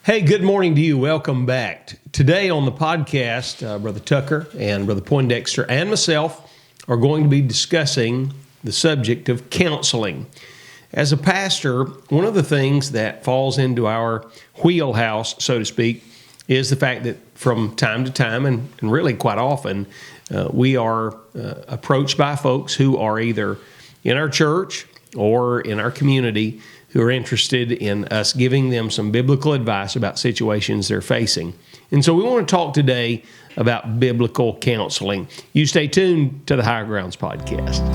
Hey, good morning to you. Welcome back. Today on the podcast, Brother Tucker and Brother Poindexter and myself are going to be discussing the subject of counseling. As a pastor, one of the things that falls into our wheelhouse, so to speak, is the fact that from time to time, and really quite often, we are approached by folks who are either in our church or in our community who are interested in us giving them some biblical advice about situations they're facing. And so we want to talk today about biblical counseling. You stay tuned to the Higher Grounds podcast.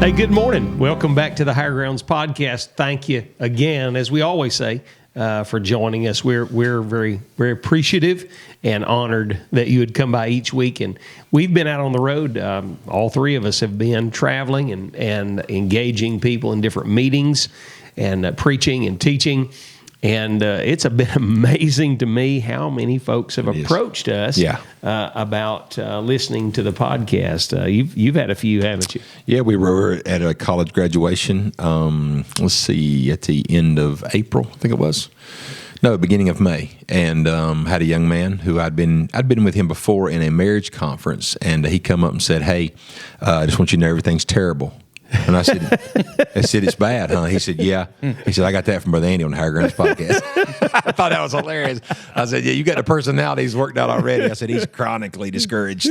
Hey, good morning. Welcome back to the Higher Grounds podcast. Thank you again, as we always say, for joining us. We're very, very appreciative and honored that you would come by each week. And we've been out on the road. All three of us have been traveling and engaging people in different meetings and preaching and teaching. And it's been amazing to me how many folks have approached us about listening to the podcast. You've had a few, haven't you? Yeah, we were at a college graduation, let's see, at the end of April, I think it was. No, beginning of May, and had a young man who I'd been with him before in a marriage conference, and he come up and said, "Hey, I just want you to know everything's terrible." And I said, "It's bad, huh?" He said, "Yeah." He said, "I got that from Brother Andy on the Higher Grounds podcast." I thought that was hilarious. I said, "Yeah, you got the personalities worked out already." I said, "He's chronically discouraged."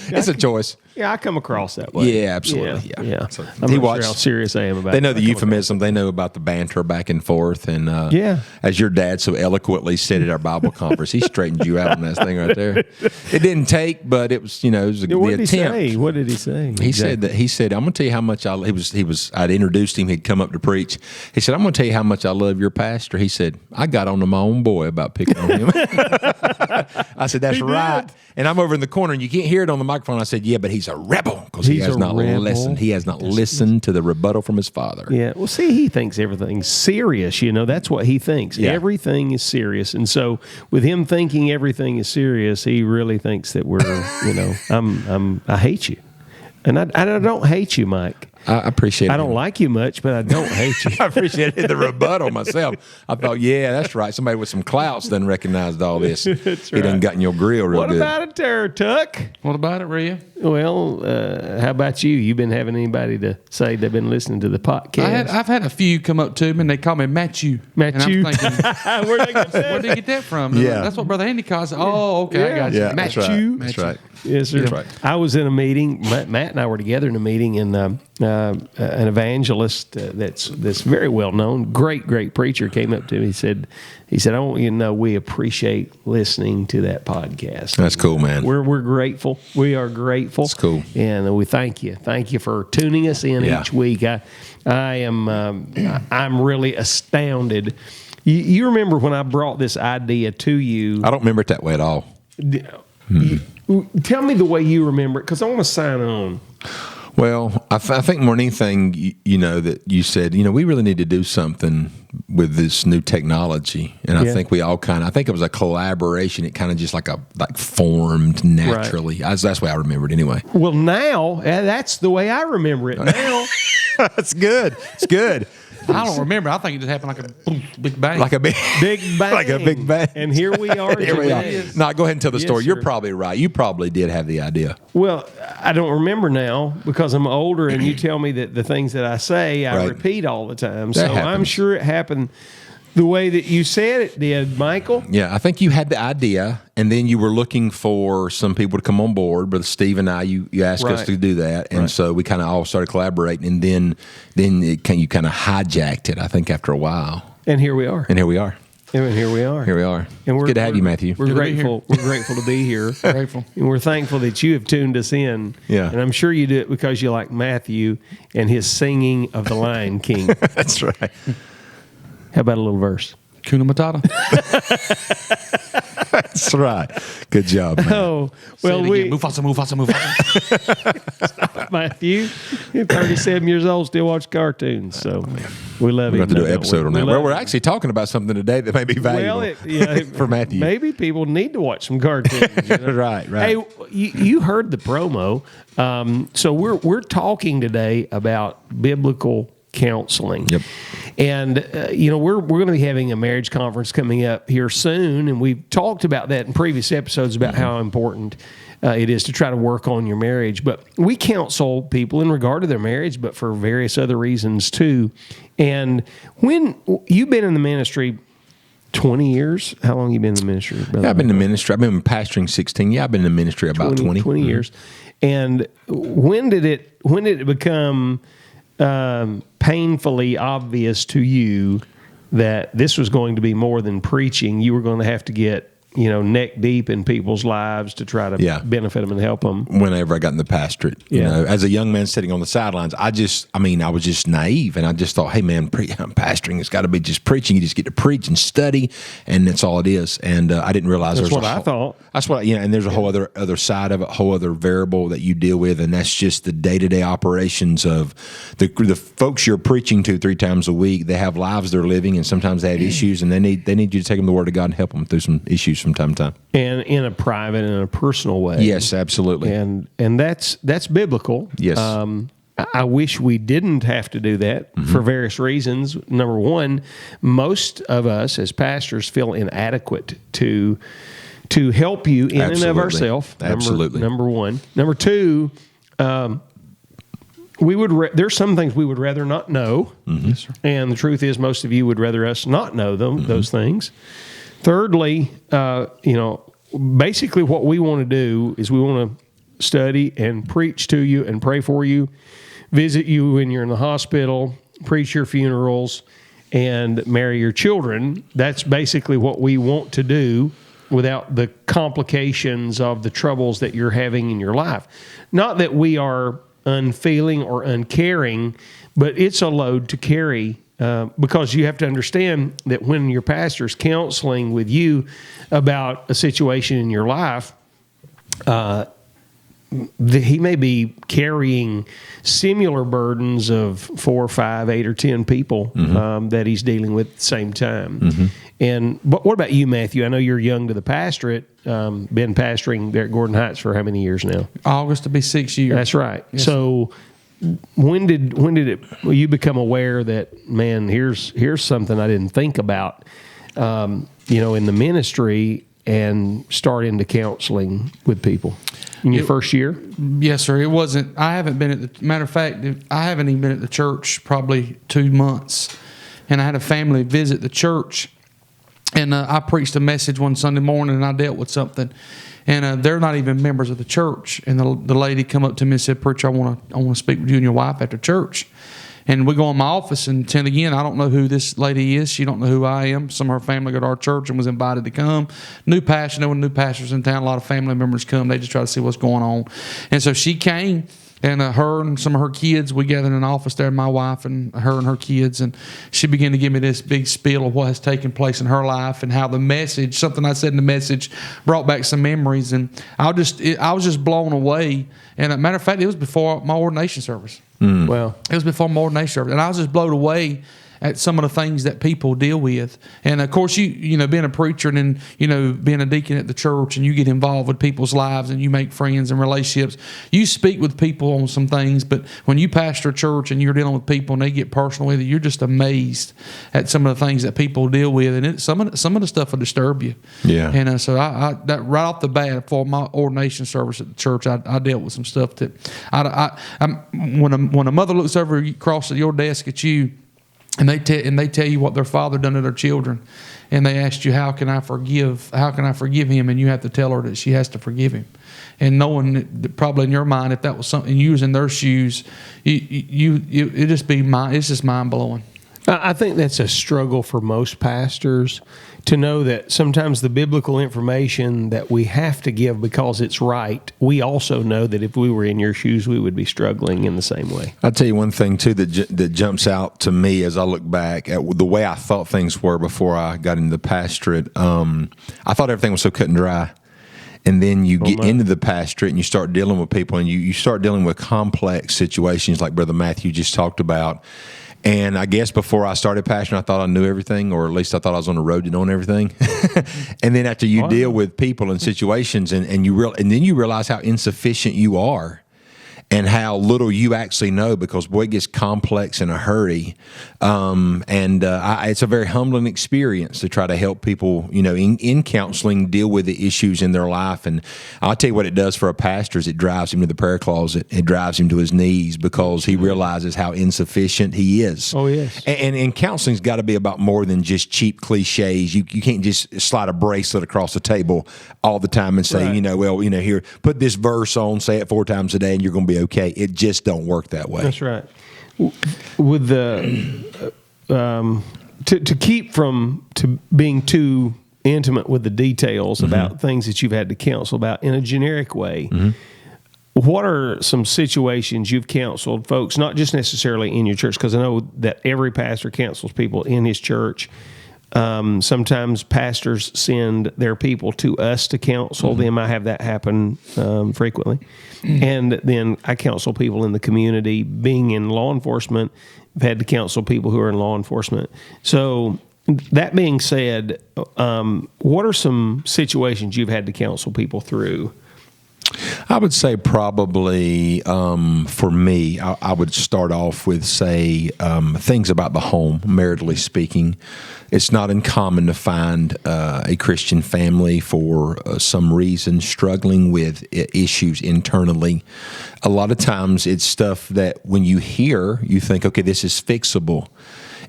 It's a choice. Yeah, I come across that way. Yeah, absolutely. Yeah. So I'm not sure how serious I am about it. They know the euphemism. They know about the banter back and forth. And as your dad so eloquently said at our Bible conference, he straightened you out on that thing right there. It didn't take, but it was, it was the attempt. What did he say? He said, "I'm going to tell you how much I'd introduced him. He'd come up to preach. He said, "I'm going to tell you how much I love your pastor." He said, "I got on to my own boy about picking on him." I said, "That's right." And I'm over in the corner, and you can't hear it on the microphone. I said, "Yeah, but he's a rebel because he has not listened. He has not listened to the rebuttal from his father." Yeah. Well, see, he thinks everything's serious. That's what he thinks. Yeah. Everything is serious, and so with him thinking everything is serious, he really thinks that we're, I hate you, and I don't hate you, Mike. I appreciate it. I don't like you much, but I don't hate you. I appreciated the rebuttal myself. I thought, yeah, that's right. Somebody with some clouts done recognized all this. That's right. He done got in your grill real good. What about it there, Tuck? What about it, Rhea? Well, how about you? You been having anybody to say they've been listening to the podcast? I've had a few come up to me, and they call me Matthew. Matthew? And I'm thinking, where'd they get that from? Yeah. That's what Brother Andy calls it. Oh, okay, I got you. Yeah, Matthew. That's right. Yes, sir. That's right. I was in a meeting. Matt and I were together in a meeting, and an evangelist that's very well known, great preacher, came up to me. He said, "I want you to know we appreciate listening to that podcast." That's cool, man. We're grateful. We are grateful. That's cool, and we thank you. Thank you for tuning us in each week. I'm really astounded. You remember when I brought this idea to you? I don't remember it that way at all. Tell me the way you remember it, because I want to sign on. Well, I think more than anything, that you said, we really need to do something with this new technology, and I think we all I think it was a collaboration. It kind of just like formed naturally. Right. That's the way I remember it anyway. Well, now that's the way I remember it. Now, that's good. It's good. I don't remember. I think it just happened like a boom, big bang. Like a big bang. Like a big bang. And here we are today. Now, go ahead and tell the story. Sir. You're probably right. You probably did have the idea. Well, I don't remember now because I'm older, and you tell me that the things that I say, I repeat all the time. That happens. I'm sure it happened the way that you said it did, Michael. Yeah, I think you had the idea, and then you were looking for some people to come on board. Brother Steve and I, you asked us to do that, and so we kind of all started collaborating, and then you kind of hijacked it, I think, after a while. And here we are. And here we are. And here we are. Here we are. And it's good to have you, Matthew. We're grateful. We're grateful to be here. Grateful. And we're thankful that you have tuned us in. Yeah. And I'm sure you do it because you like Matthew and his singing of the Lion King. That's right. How about a little verse? Kuna Matata. That's right. Good job, man. Oh, Say well, it again. Mufasa. Matthew, 37 years old, still watch cartoons. So we love We're him. going to do though, an don't episode we? on We that. love Well, we're him. actually talking about something today that may be valuable for Matthew. Maybe people need to watch some cartoons. You know? Right. Hey, you heard the promo. So we're talking today about biblical counseling. Yep. And we're going to be having a marriage conference coming up here soon, and we've talked about that in previous episodes about how important it is to try to work on your marriage. But we counsel people in regard to their marriage, but for various other reasons too. And when you've been in the ministry 20 years, how long have you been in the ministry, brother? Yeah, I've been in the ministry. I've been pastoring 16. Yeah, I've been in the ministry about 20. 20 years. And when did it become painfully obvious to you that this was going to be more than preaching? You were going to have to get neck deep in people's lives to try to benefit them and help them. Whenever I got in the pastorate, as a young man sitting on the sidelines, I was just naive, and I just thought, hey man, pastoring has got to be just preaching. You just get to preach and study, and that's all it is. And I didn't realize That's what I thought. That's what and there's a whole other side of it, a whole other variable that you deal with, and that's just the day-to-day operations of the folks you're preaching to 3 times a week. They have lives they're living, and sometimes they have issues, and they need you to take them the Word of God and help them through some issues from time to time. And in a private and a personal way. Yes, absolutely. And that's biblical. Yes. I wish we didn't have to do that for various reasons. Number one, most of us as pastors feel inadequate to help you in and of ourselves. Absolutely. Number one. Number two, there's some things we would rather not know. Yes, sir. And the truth is, most of you would rather us not know those things. Thirdly, basically what we want to do is we want to study and preach to you and pray for you, visit you when you're in the hospital, preach your funerals, and marry your children. That's basically what we want to do without the complications of the troubles that you're having in your life. Not that we are unfeeling or uncaring, but it's a load to carry. Because you have to understand that when your pastor's counseling with you about a situation in your life, he may be carrying similar burdens of 4, 5, 8, or 10 people that he's dealing with at the same time. But what about you, Matthew? I know you're young to the pastorate. Been pastoring there at Gordon Heights for how many years now? August will be 6 years. That's right. Yes. So when did you become aware that, man, here's something I didn't think about, in the ministry, and start into counseling with people in your first year? Yes, sir. It wasn't. I haven't been at the matter of fact. I haven't even been at the church probably 2 months, and I had a family visit the church, and I preached a message one Sunday morning, and I dealt with something. And they're not even members of the church. And the lady come up to me and said, "Preacher, I want to speak with you and your wife after church." And we go in my office, and again, I don't know who this lady is. She don't know who I am. Some of her family go to our church and was invited to come. New pastor, when new pastors in town, a lot of family members come. They just try to see what's going on. And so she came, and her and some of her kids, we gathered in an office there, my wife and her kids, and she began to give me this big spiel of what has taken place in her life and how the message, something I said in the message, brought back some memories. And I was just blown away. And as a matter of fact, it was before my ordination service. Well, It was before my ordination service, and I was just blown away at some of the things that people deal with. And of course, you know, being a preacher and then, being a deacon at the church, and you get involved with people's lives and you make friends and relationships. You speak with people on some things, but when you pastor a church and you're dealing with people and they get personal with you, you're just amazed at some of the things that people deal with, and some of the stuff will disturb you. Yeah. And so I that right off the bat for my ordination service at the church, I dealt with some stuff that when a mother looks over across your desk at you, and they tell you what their father done to their children, and they asked you, how can I forgive him, and you have to tell her that she has to forgive him, and knowing that probably in your mind, if that was something you was in their shoes, it's just mind blowing. I think that's a struggle for most pastors to know that sometimes the biblical information that we have to give because it's right, we also know that if we were in your shoes, we would be struggling in the same way. I'll tell you one thing, too, that jumps out to me as I look back at the way I thought things were before I got into the pastorate. I thought everything was so cut and dry. And then you get into the pastorate and you start dealing with people, and you start dealing with complex situations like Brother Matthew just talked about. And I guess before I started pastoring, I thought I knew everything, or at least I thought I was on the road to knowing everything. And then after you deal with people and situations, and then you realize how insufficient you are, and how little you actually know, because boy, it gets complex in a hurry. It's a very humbling experience to try to help people, in counseling, deal with the issues in their life. And I'll tell you what it does for a pastor is it drives him to the prayer closet. It drives him to his knees because he realizes how insufficient he is. Oh, yes. And counseling's got to be about more than just cheap cliches. You can't just slide a bracelet across the table all the time and say, right. Here, put this verse on, say it 4 times a day, and you're going to be okay. It just don't work that way. That's right. With the to keep from being too intimate with the details about things that you've had to counsel about in a generic way, what are some situations you've counseled folks, not just necessarily in your church, because I know that every pastor counsels people in his church. Sometimes pastors send their people to us to counsel them. I have that happen frequently. And then I counsel people in the community. Being in law enforcement, I've had to counsel people who are in law enforcement. So that being said, what are some situations you've had to counsel people through? I would say probably for me, I would start off with, say, things about the home, maritally speaking. It's not uncommon to find a Christian family for some reason struggling with issues internally. A lot of times it's stuff that when you hear, you think, okay, this is fixable.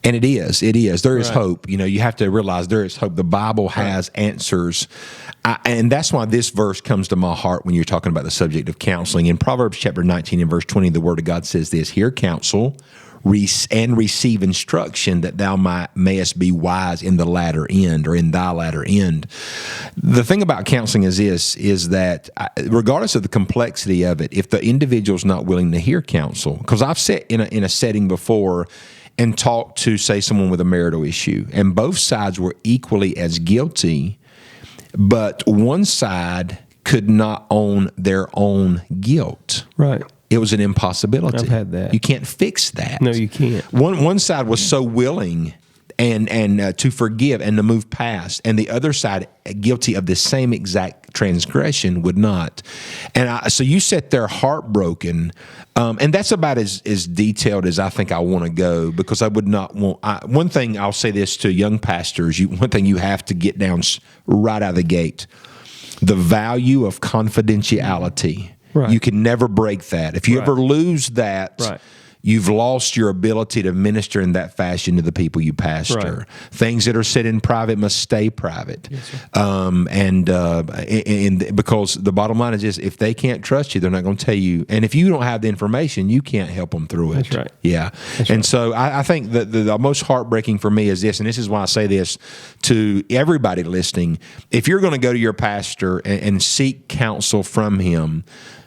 And it is. There is hope. You have to realize there is hope. The Bible has answers. And that's why this verse comes to my heart when you're talking about the subject of counseling. In Proverbs chapter 19 and verse 20, the Word of God says this: hear counsel and receive instruction, that thou mayest be wise in the latter end, or in thy latter end. The thing about counseling is this, is that regardless of the complexity of it, if the individual's not willing to hear counsel, because I've sat in a setting before and talked to, say, someone with a marital issue, and both sides were equally as guilty, but one side could not own their own guilt. Right. It was an impossibility. I've had that. You can't fix that. No, you can't. One side was so willing and to forgive and to move past, and the other side, guilty of the same exact transgression, would not. And so you sit there heartbroken, and that's about as detailed as I think I want to go, because I would not want. One thing I'll say this to young pastors: one thing you have to get down right out of the gate, the value of confidentiality. Right. You can never break that. If you ever lose that, you've lost your ability to minister in that fashion to the people you pastor. Right. Things that are said in private must stay private. Yes, sir. And because the bottom line is this: if they can't trust you, they're not going to tell you. And if you don't have the information, you can't help them through it. That's right. Yeah. And so I think that the most heartbreaking for me is this, and this is why I say this to everybody listening: if you're going to go to your pastor and seek counsel from him,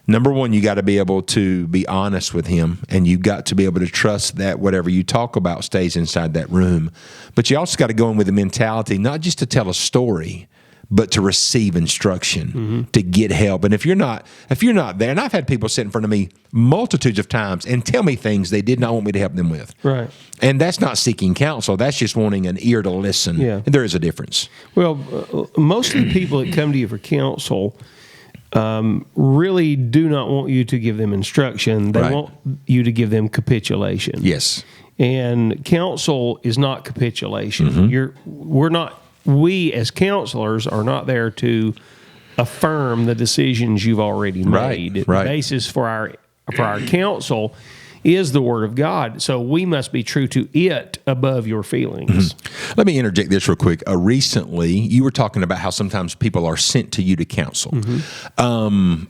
number one, you got to be able to be honest with him, and you've got to be able to trust that whatever you talk about stays inside that room. But you also got to go in with a mentality, not just to tell a story, but to receive instruction, to get help. And if you're not there, and I've had people sit in front of me multitudes of times and tell me things they did not want me to help them with. Right. And that's not seeking counsel. That's just wanting an ear to listen. Yeah. And there is a difference. Well, most of the people that come to you for counsel really do not want you to give them instruction. They want you to give them capitulation. Yes. And counsel is not capitulation. We as counselors are not there to affirm the decisions you've already made. Right. The basis for our counsel is the Word of God. So we must be true to it above your feelings. Let me interject this real quick. Recently, you were talking about how sometimes people are sent to you to counsel. Me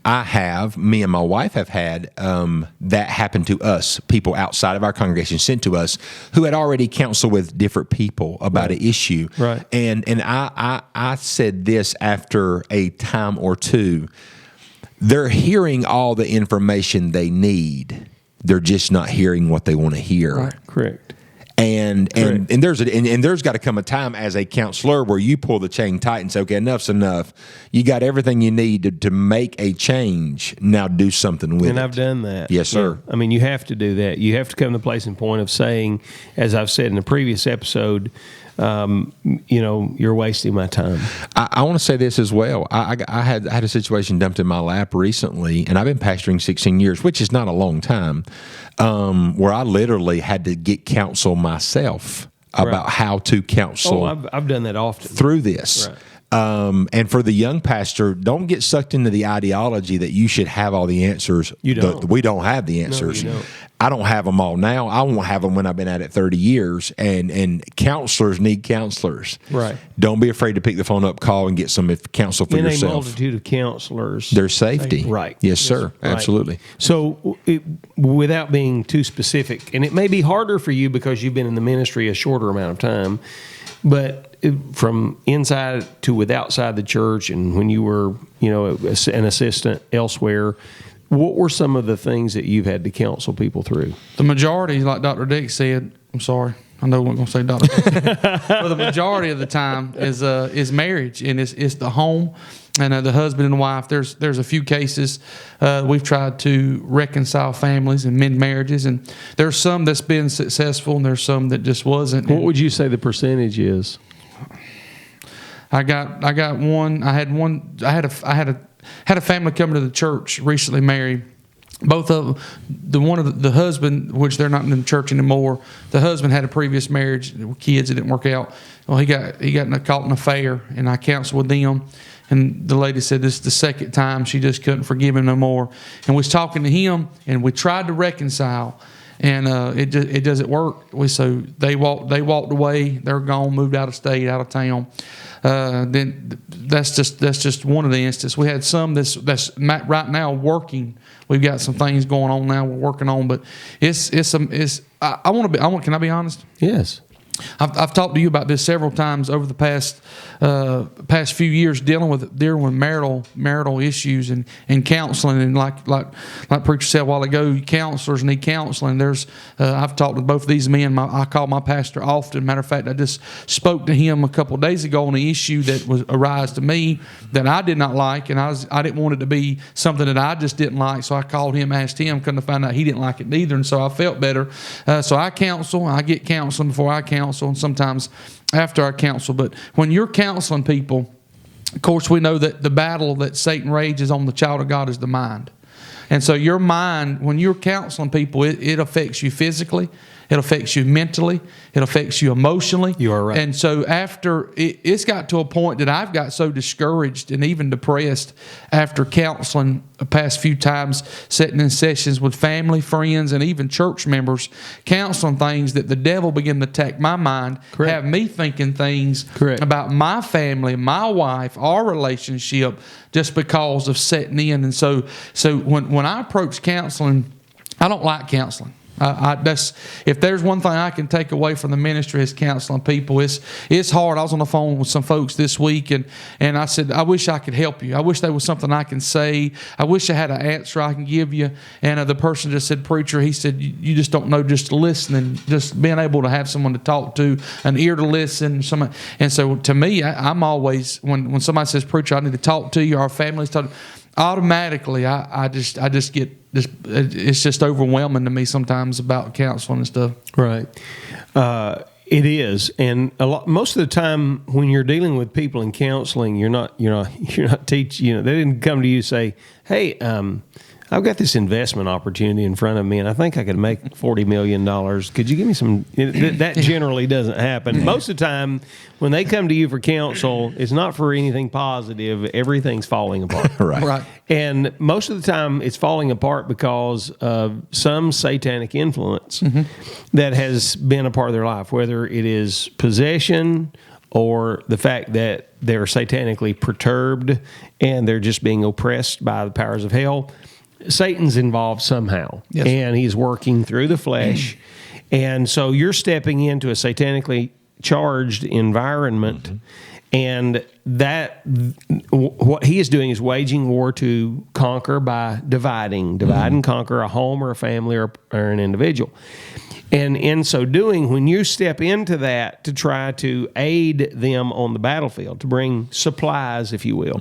and my wife have had that happen to us, people outside of our congregation sent to us who had already counseled with different people about an issue. Right. And I said this after a time or two. They're hearing all the information they need. They're just not hearing what they want to hear. Right. Correct. And there's got to come a time as a counselor where you pull the chain tight and say, okay, enough's enough. You got everything you need to make a change. Now do something with it. And I've done that. Yes, sir. Yeah. I mean, you have to do that. You have to come to the place and point of saying, as I've said in the previous episode, you're wasting my time. I want to say this as well. I had a situation dumped in my lap recently, and I've been pastoring 16 years, which is not a long time, where I literally had to get counsel myself about how to counsel. I've done that often through this. Right. And for the young pastor, don't get sucked into the ideology that you should have all the answers. You don't. We don't have the answers. No, you don't. I don't have them all now. I won't have them when I've been at it 30 years. And counselors need counselors. Right. Don't be afraid to pick the phone up, call, and get some counsel for in yourself. a multitude of counselors. There's safety. Right. Yes, sir. Right. Absolutely. So without being too specific, and it may be harder for you because you've been in the ministry a shorter amount of time, but from inside to with outside the church, and when you were, an assistant elsewhere, what were some of the things that you've had to counsel people through? The majority, like Dr. Dex said, I'm sorry, I know we're going to say Dr. Dex, but the majority of the time is marriage, and it's the home, and the husband and wife. There's a few cases we've tried to reconcile families and mend marriages, and there's some that's been successful, and there's some that just wasn't. What would you say the percentage is? I got one. I had a family come to the church recently, married. Both of the husband, which they're not in the church anymore. The husband had a previous marriage, kids. It didn't work out. Well, he got caught in an affair, and I counseled with them. And the lady said this is the second time she just couldn't forgive him no more. And was talking to him, and we tried to reconcile, and it doesn't work. So they walked away. They're gone, moved out of state, out of town. Then that's just one of the instances. We had some that's right now working. We've got some things going on now we're working on, but I want to be. Can I be honest? Yes. I've talked to you about this several times over the past few years, dealing with marital issues and counseling, and like preacher said a while ago, counselors need counseling. I've talked with both of these men. I call my pastor often. Matter of fact, I just spoke to him a couple of days ago on an issue that arose to me that I did not like, and I didn't want it to be something that I just didn't like. So I called him, asked him, come to find out he didn't like it neither, and so I felt better. So I counsel. I get counseling before I counsel, and sometimes after I counsel. But when you're counseling people, of course, we know that the battle that Satan rages on the child of God is the mind. And so your mind, when you're counseling people, it affects you physically, it affects you mentally, it affects you emotionally. You are right. And so after, it's got to a point that I've got so discouraged and even depressed after counseling the past few times, sitting in sessions with family, friends, and even church members, counseling things that the devil began to attack my mind, Correct. have me thinking things Correct. about my family, my wife, our relationship, just because of setting in. And so when I approach counseling, I don't like counseling. If there's one thing I can take away from the ministry is counseling people. It's hard. I was on the phone with some folks this week, and I said, I wish I could help you. I wish there was something I can say. I wish I had an answer I can give you. And the person just said, preacher, he said, you just don't know, just listening, just being able to have someone to talk to, an ear to listen. And so to me, I'm always, when somebody says, preacher, I need to talk to you, our families talk, automatically I just get this. It's just overwhelming to me sometimes about counseling and stuff. Right. It is, and most of the time when you're dealing with people in counseling, you're not teaching. They didn't come to you and say, "Hey, I've got this investment opportunity in front of me, and I think I could make $40 million. Could you give me some? That generally doesn't happen. Most of the time, when they come to you for counsel, it's not for anything positive. Everything's falling apart. Right. And most of the time, it's falling apart because of some satanic influence that has been a part of their life, whether it is possession or the fact that they're satanically perturbed and they're just being oppressed by the powers of hell. Satan's involved somehow, Yes. and he's working through the flesh. And so you're stepping into a satanically charged environment, and that what he is doing is waging war to conquer by divide and conquer a home or a family or an individual. And in so doing, when you step into that to try to aid them on the battlefield, to bring supplies, if you will,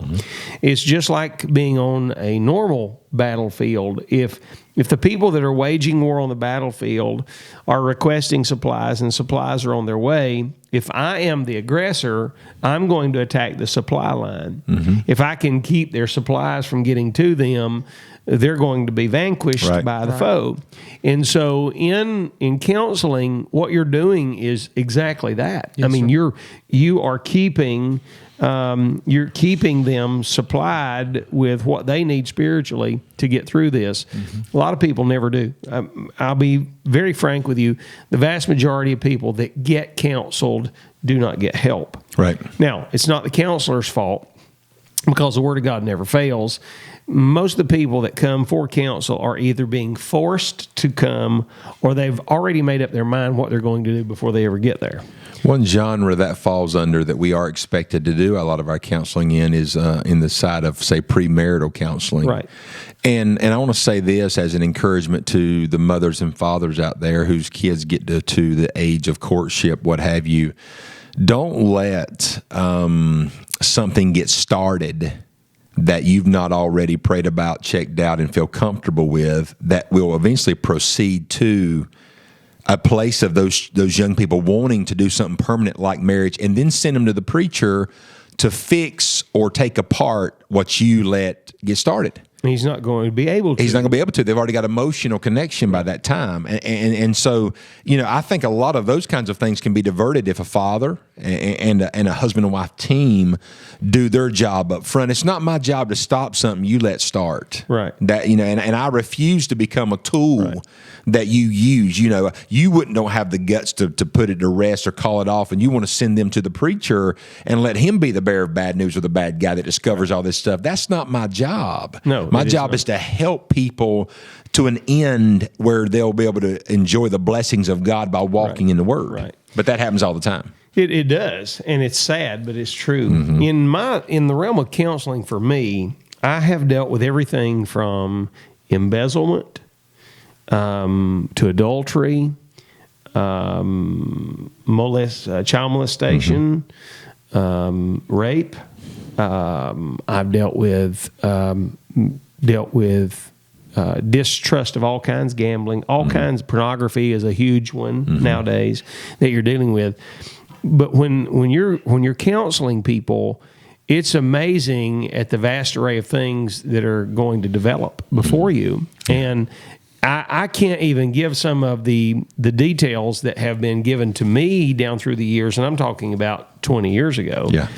it's just like being on a normal battlefield. If the people that are waging war on the battlefield are requesting supplies and supplies are on their way, if I am the aggressor, I'm going to attack the supply line. If I can keep their supplies from getting to them, they're going to be vanquished by the foe. And so in counseling, what you're doing is exactly that. Yes, I mean, you are keeping you're keeping them supplied with what they need spiritually to get through this. A lot of people never do. I'll be very frank with you. The vast majority of people that get counseled do not get help. Right. Now, it's not the counselor's fault, because the Word of God never fails. Most of the people that come for counsel are either being forced to come, or they've already made up their mind what they're going to do before they ever get there. One genre that falls under that we are expected to do a lot of our counseling in is in the side of, say, premarital counseling. Right. And I want to say this as an encouragement to the mothers and fathers out there whose kids get to the age of courtship, what have you. Don't let something get started that you've not already prayed about, checked out, and feel comfortable with, that will eventually proceed to a place of those young people wanting to do something permanent like marriage, and then send them to the preacher to fix or take apart what you let get started. He's not going to be able to. He's not going to be able to. They've already got emotional connection by that time. And so, I think a lot of those kinds of things can be diverted if a father and a husband and wife team do their job up front. It's not my job to stop something you let start. Right. That, and I refuse to become a tool that you use. You don't have the guts to put it to rest or call it off, and you want to send them to the preacher and let him be the bearer of bad news or the bad guy that discovers all this stuff. That's not my job. No. My job is to help people to an end where they'll be able to enjoy the blessings of God by walking in the Word. Right. But that happens all the time. It does, and it's sad, but it's true. In the realm of counseling, for me, I have dealt with everything from embezzlement to adultery, child molestation, rape. I've dealt with distrust of all kinds, gambling, all kinds. Pornography is a huge one nowadays that you're dealing with. But when you're counseling people, it's amazing at the vast array of things that are going to develop before you. And I can't even give some of the details that have been given to me down through the years, and I'm talking about 20 years ago. Yeah.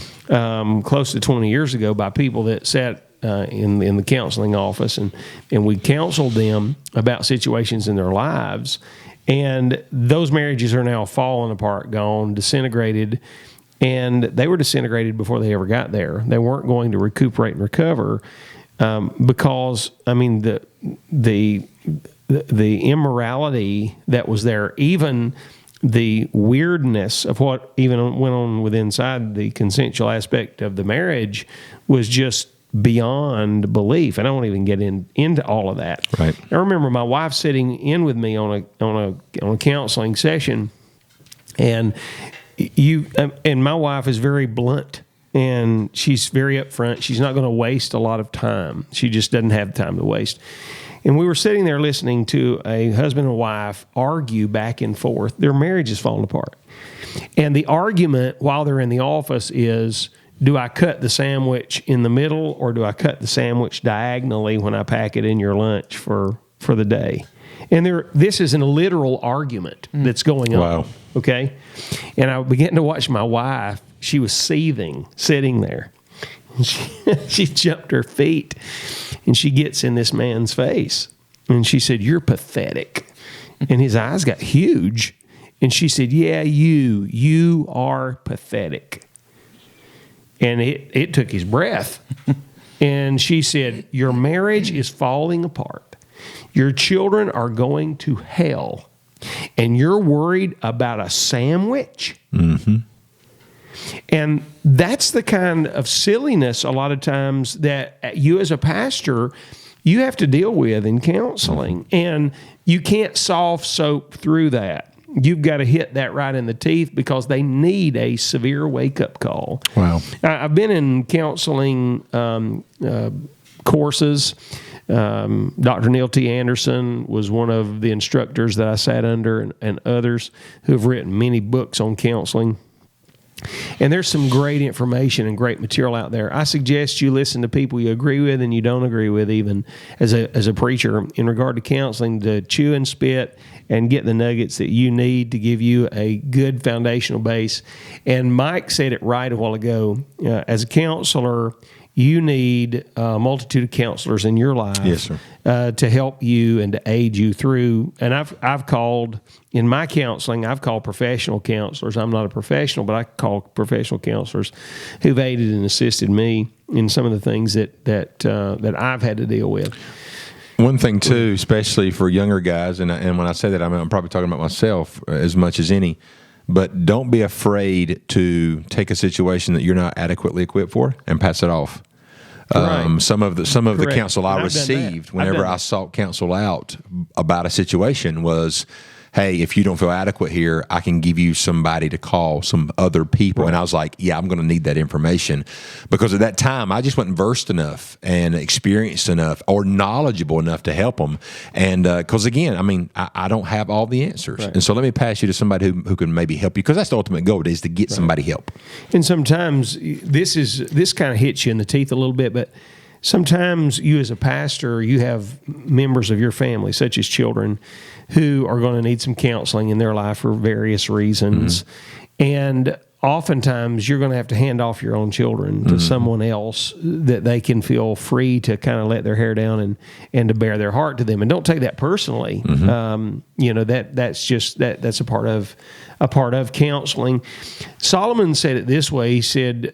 Close to 20 years ago, by people that sat in the counseling office, and we counseled them about situations in their lives. And those marriages are now falling apart, gone, disintegrated, and they were disintegrated before they ever got there. They weren't going to recuperate and recover because, I mean, the immorality that was there, even the weirdness of what even went on with inside the consensual aspect of the marriage was just beyond belief. And I won't even get into all of that. Right. I remember my wife sitting in with me on a counseling session, and my wife is very blunt, and she's very upfront. She's not going to waste a lot of time. She just doesn't have time to waste. And we were sitting there listening to a husband and wife argue back and forth. Their marriage is falling apart. And the argument while they're in the office is, do I cut the sandwich in the middle or do I cut the sandwich diagonally when I pack it in your lunch for the day? And this is a literal argument that's going on. Wow. Okay? And I began to watch my wife. She was seething, sitting there. She jumped her feet, and she gets in this man's face. And she said, "You're pathetic." And his eyes got huge. And she said, "Yeah, you are pathetic." And it took his breath. And she said, "Your marriage is falling apart. Your children are going to hell. And you're worried about a sandwich?" Mm-hmm. And that's the kind of silliness a lot of times that you as a pastor, you have to deal with in counseling. And you can't soft soap through that. You've got to hit that right in the teeth because they need a severe wake-up call. Wow. I've been in counseling courses. Dr. Neil T. Anderson was one of the instructors that I sat under, and others who have written many books on counseling. And there's some great information and great material out there. I suggest you listen to people you agree with and you don't agree with, even as a preacher, in regard to counseling, to chew and spit and get the nuggets that you need to give you a good foundational base. And Mike said it right a while ago. As a counselor, you need a multitude of counselors in your life. Yes, sir. To help you and to aid you through. And I've called, in my counseling, I've called professional counselors. I'm not a professional, but I call professional counselors who've aided and assisted me in some of the things that I've had to deal with. One thing, too, especially for younger guys, and when I say that, I'm probably talking about myself as much as any, but don't be afraid to take a situation that you're not adequately equipped for and pass it off. Right. Some of the Correct. counsel I And I've done that. received whenever I sought counsel out about a situation was, "Hey, if you don't feel adequate here, I can give you somebody to call, some other people." Right. And I was like, "Yeah, I'm going to need that information," because at that time I just wasn't versed enough and experienced enough or knowledgeable enough to help them. And because again, I mean, I don't have all the answers, right. And so let me pass you to somebody who can maybe help you, because that's the ultimate goal, is to get somebody help. And sometimes this kind of hits you in the teeth a little bit, but sometimes you as a pastor, you have members of your family, such as children, who are going to need some counseling in their life for various reasons. Mm-hmm. And oftentimes you're going to have to hand off your own children to someone else that they can feel free to kind of let their hair down and to bear their heart to them. And don't take that personally. Mm-hmm. That's a part of counseling. Solomon said it this way. He said,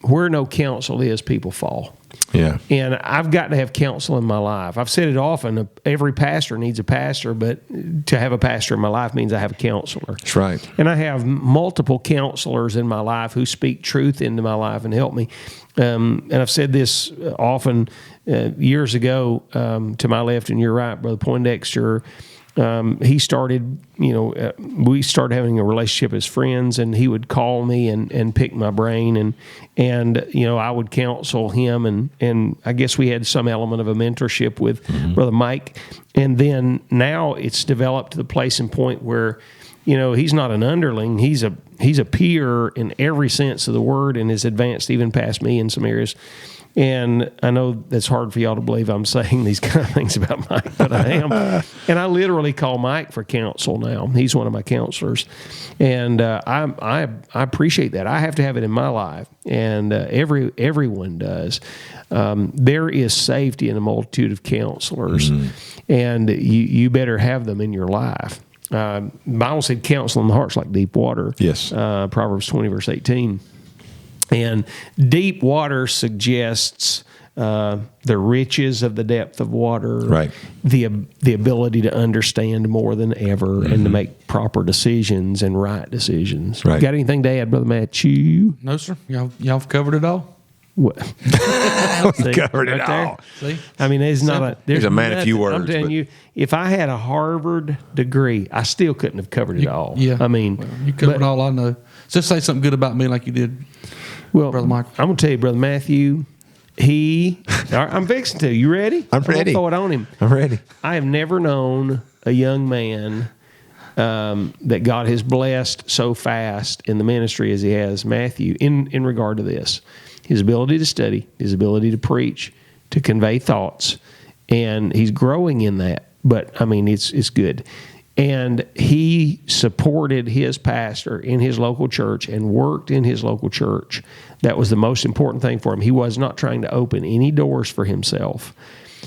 "Where no counsel is, people fall." Yeah. And I've got to have counsel in my life. I've said it often, every pastor needs a pastor, but to have a pastor in my life means I have a counselor. That's right. And I have multiple counselors in my life who speak truth into my life and help me. And I've said this often years ago, to my left and your right, Brother Poindexter. He started, we started having a relationship as friends, and he would call me and pick my brain, and I would counsel him, and I guess we had some element of a mentorship with Brother Mike. And then now it's developed to the place and point where, he's not an underling. He's a peer in every sense of the word, and is advanced even past me in some areas. And I know that's hard for y'all to believe I'm saying these kind of things about Mike, but I am. And I literally call Mike for counsel now. He's one of my counselors. And I appreciate that. I have to have it in my life, and everyone does. There is safety in a multitude of counselors, and you better have them in your life. The Bible said counsel in the heart's like deep water. Yes. Proverbs 20, verse 18. And deep water suggests the riches of the depth of water, right? The ability to understand more than ever and to make proper decisions and right decisions. Right. Got anything to add, Brother Matthew? No, sir. Y'all have covered it all. What? We covered it all. See? I mean, there's a man of few words. I'm telling you, if I had a Harvard degree, I still couldn't have covered it all. Yeah. I mean, well, you covered all I know. Just say something good about me like you did. Well, Brother Michael. I'm going to tell you, Brother Matthew, I'm fixing to. You ready? I'm ready. Throw it on him. I'm ready. I have never known a young man that God has blessed so fast in the ministry as he has Matthew in regard to this. His ability to study, his ability to preach, to convey thoughts, and he's growing in that. But, I mean, it's good. And he supported his pastor in his local church and worked in his local church. That was the most important thing for him. He was not trying to open any doors for himself.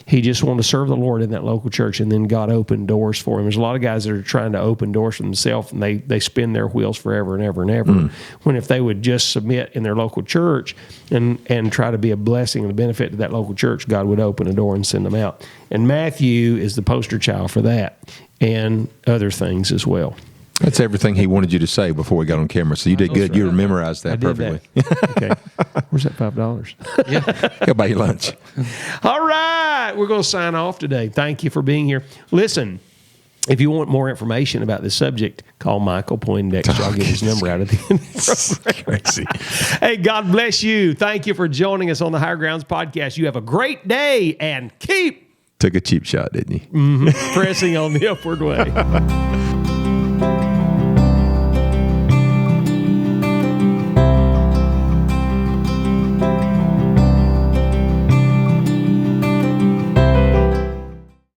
He just wanted to serve the Lord in that local church, and then God opened doors for him. There's a lot of guys that are trying to open doors for themselves, and they spin their wheels forever and ever and ever. When if they would just submit in their local church and try to be a blessing and a benefit to that local church, God would open a door and send them out. And Matthew is the poster child for that, and other things as well. That's everything he wanted you to say before we got on camera. So you did good. You memorized that perfectly. Okay. Where's that $5? Yeah. He'll buy you lunch. All right. We're going to sign off today. Thank you for being here. Listen, if you want more information about this subject, call Michael Poindexter. I'll get his number out of the end of the program. Crazy. Hey, God bless you. Thank you for joining us on the Higher Grounds podcast. You have a great day and keep Took a cheap shot, didn't you? pressing on the upward way.